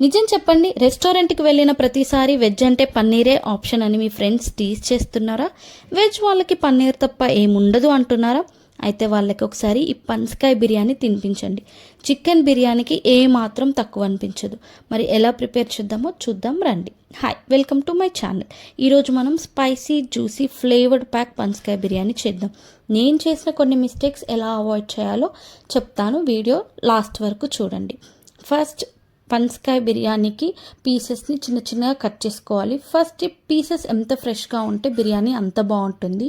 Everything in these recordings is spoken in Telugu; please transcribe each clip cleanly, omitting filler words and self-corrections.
నిజం చెప్పండి, రెస్టారెంట్కి వెళ్ళిన ప్రతిసారి వెజ్ అంటే పన్నీరే ఆప్షన్ అని మీ ఫ్రెండ్స్ టీజ్ చేస్తున్నారా? వెజ్ వాళ్ళకి పన్నీర్ తప్ప ఏముండదు అంటున్నారా? అయితే వాళ్ళకి ఒకసారి ఈ పనసకాయ బిర్యానీ తినిపించండి. చికెన్ బిర్యానీకి ఏ మాత్రం తక్కువ అనిపించదు. మరి ఎలా ప్రిపేర్ చేద్దామో చూద్దాం రండి. Hi, welcome to my channel. ఈరోజు మనం స్పైసీ జ్యూసీ ఫ్లేవర్డ్ ప్యాక్ పనసకాయ బిర్యానీ చేద్దాం. నేను చేసిన కొన్ని మిస్టేక్స్ ఎలా అవాయిడ్ చేయాలో చెప్తాను. వీడియో లాస్ట్ వరకు చూడండి. ఫస్ట్, పనసకాయ బిర్యానీకి పీసెస్ని చిన్న చిన్నగా కట్ చేసుకోవాలి. ఫస్ట్ పీసెస్ ఎంత ఫ్రెష్గా ఉంటే బిర్యానీ అంత బాగుంటుంది.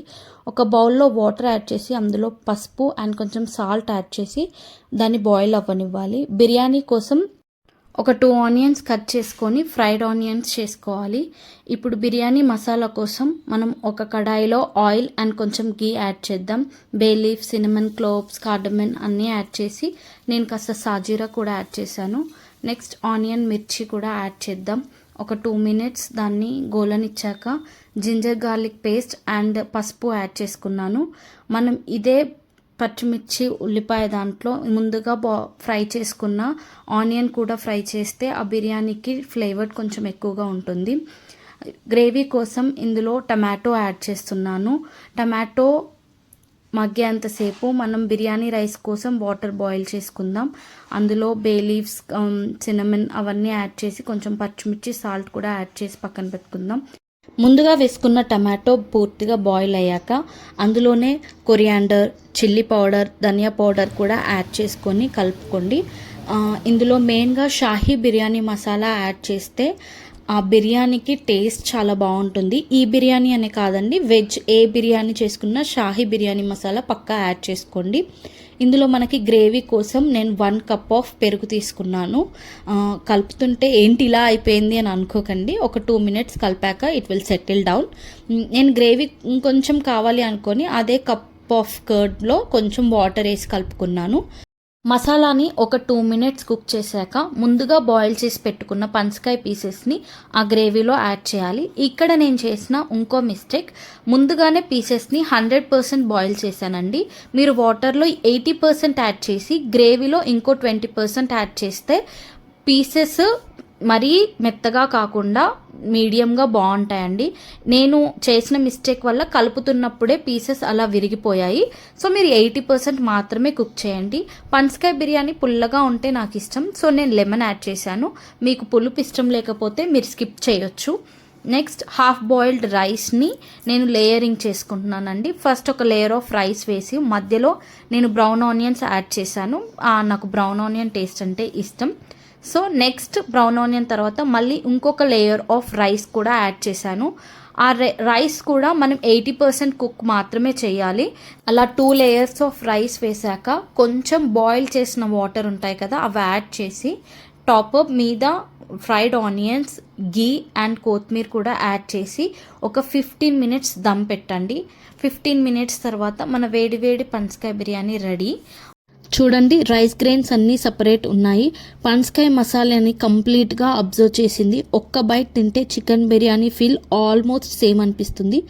ఒక బౌల్లో వాటర్ యాడ్ చేసి అందులో పసుపు అండ్ కొంచెం సాల్ట్ యాడ్ చేసి దాన్ని బాయిల్ అవ్వనివ్వాలి. బిర్యానీ కోసం ఒక 2 ఆనియన్స్ కట్ చేసుకొని ఫ్రైడ్ ఆనియన్స్ చేసుకోవాలి. ఇప్పుడు బిర్యానీ మసాలా కోసం మనం ఒక కడాయిలో ఆయిల్ అండ్ కొంచెం గీ యాడ్ చేద్దాం. Bay leaf, cinnamon, cloves, cardamom అన్నీ యాడ్ చేసి నేను కాస్త సాజీరా కూడా యాడ్ చేశాను. నెక్స్ట్ ఆనియన్, మిర్చి కూడా యాడ్ చేద్దాం. ఒక 2 మినిట్స్ దాన్ని గోలనిచ్చాక జింజర్ గార్లిక్ పేస్ట్ అండ్ పసుపు యాడ్ చేసుకున్నాను. మనం ఇదే పచ్చిమిర్చి, ఉల్లిపాయ దాంట్లో ముందుగా ఫ్రై చేసుకున్న ఆనియన్ కూడా ఫ్రై చేస్తే ఆ బిర్యానీకి ఫ్లేవర్ కొంచెం ఎక్కువగా ఉంటుంది. గ్రేవీ కోసం ఇందులో టమాటో యాడ్ చేస్తున్నాను. టమాటో మగ్గేంతసేపు మనం బిర్యానీ రైస్ కోసం వాటర్ బాయిల్ చేసుకుందాం. అందులో బే లీవ్స్, సినమన్ అవన్నీ యాడ్ చేసి కొంచెం పచ్చిమిర్చి, సాల్ట్ కూడా యాడ్ చేసి పక్కన పెట్టుకుందాం. ముందుగా వేసుకున్న టమాటో పూర్తిగా బాయిల్ అయ్యాక అందులోనే కొరియాండర్, చిల్లీ పౌడర్, ధనియా పౌడర్ కూడా యాడ్ చేసుకొని కలుపుకోండి. ఇందులో మెయిన్గా షాహీ బిర్యానీ మసాలా యాడ్ చేస్తే ఆ బిర్యానీకి టేస్ట్ చాలా బాగుంటుంది. ఈ బిర్యానీ అనే కాదండి, వెజ్ ఏ బిర్యానీ చేసుకున్నా షాహీ బిర్యానీ మసాలా పక్కా యాడ్ చేసుకోండి. ఇందులో మనకి గ్రేవీ కోసం నేను 1 కప్ ఆఫ్ పెరుగు తీసుకున్నాను. కలుపుతుంటే ఏంటి ఇలా అయిపోయింది అని అనుకోకండి. ఒక 2 మినిట్స్ కలిపాక ఇట్ విల్ సెటిల్ డౌన్. నేను గ్రేవీ ఇంకొంచెం కావాలి అనుకొని అదే కప్ ఆఫ్ కర్డ్లో కొంచెం వాటర్ వేసి కలుపుకున్నాను. మసాలాని ఒక 2 మినిట్స్ కుక్ చేశాక ముందుగా బాయిల్ చేసి పెట్టుకున్న పనసకాయ పీసెస్ని ఆ గ్రేవీలో యాడ్ చేయాలి. ఇక్కడ నేను చేసిన ఇంకో మిస్టేక్, ముందుగానే పీసెస్ని 100% బాయిల్ చేశానండి. మీరు వాటర్లో 80% యాడ్ చేసి గ్రేవీలో ఇంకో 20% యాడ్ చేస్తే పీసెస్ మరీ మెత్తగా కాకుండా మీడియంగా బాగుంటాయండి. నేను చేసిన మిస్టేక్ వల్ల కలుపుతున్నప్పుడే పీసెస్ అలా విరిగిపోయాయి. సో మీరు 80% మాత్రమే కుక్ చేయండి. పనసకాయ బిర్యానీ పుల్లగా ఉంటే నాకు ఇష్టం, సో నేను లెమన్ యాడ్ చేశాను. మీకు పులుపు ఇష్టం లేకపోతే మీరు స్కిప్ చేయొచ్చు. నెక్స్ట్, హాఫ్ బాయిల్డ్ రైస్ని నేను లేయరింగ్ చేసుకుంటున్నానండి. ఫస్ట్ ఒక లేయర్ ఆఫ్ రైస్ వేసి మధ్యలో నేను బ్రౌన్ ఆనియన్స్ యాడ్ చేశాను. నాకు బ్రౌన్ ఆనియన్ టేస్ట్ అంటే ఇష్టం. సో నెక్స్ట్ బ్రౌన్ ఆనియన్ తర్వాత మళ్ళీ ఇంకొక లేయర్ ఆఫ్ రైస్ కూడా యాడ్ చేశాను. ఆ రైస్ కూడా మనం 80% కుక్ మాత్రమే చేయాలి. అలా 2 లేయర్స్ ఆఫ్ రైస్ వేసాక కొంచెం బాయిల్ చేసిన వాటర్ ఉంటాయి కదా, అవి యాడ్ చేసి టాప్ మీద ఫ్రైడ్ ఆనియన్స్, గీ అండ్ కొత్తిమీర కూడా యాడ్ చేసి ఒక 15 మినిట్స్ దమ్ పెట్టండి. 15 మినిట్స్ తర్వాత మన వేడి వేడి పనసకాయ బిర్యానీ రెడీ. చూడండి, రైస్ గ్రెయిన్స్ అన్నీ సపరేట్ ఉన్నాయి. పనసకాయ మసాలాని కంప్లీట్గా అబ్జర్వ్ చేసింది. ఒక్క బైట్ తింటే chicken biryani feel almost same అనిపిస్తుంది.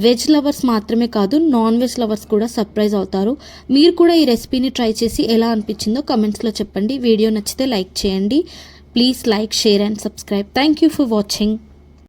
వెజ్ లవర్స్ మాత్రమే కాదు, నాన్ వెజ్ లవర్స్ కూడా సర్ప్రైజ్ అవుతారు. మీరు కూడా ఈ రెసిపీని ట్రై చేసి ఎలా అనిపించిందో కమెంట్స్లో చెప్పండి. వీడియో నచ్చితే లైక్ చేయండి. Please like, share and subscribe. Thank you for watching.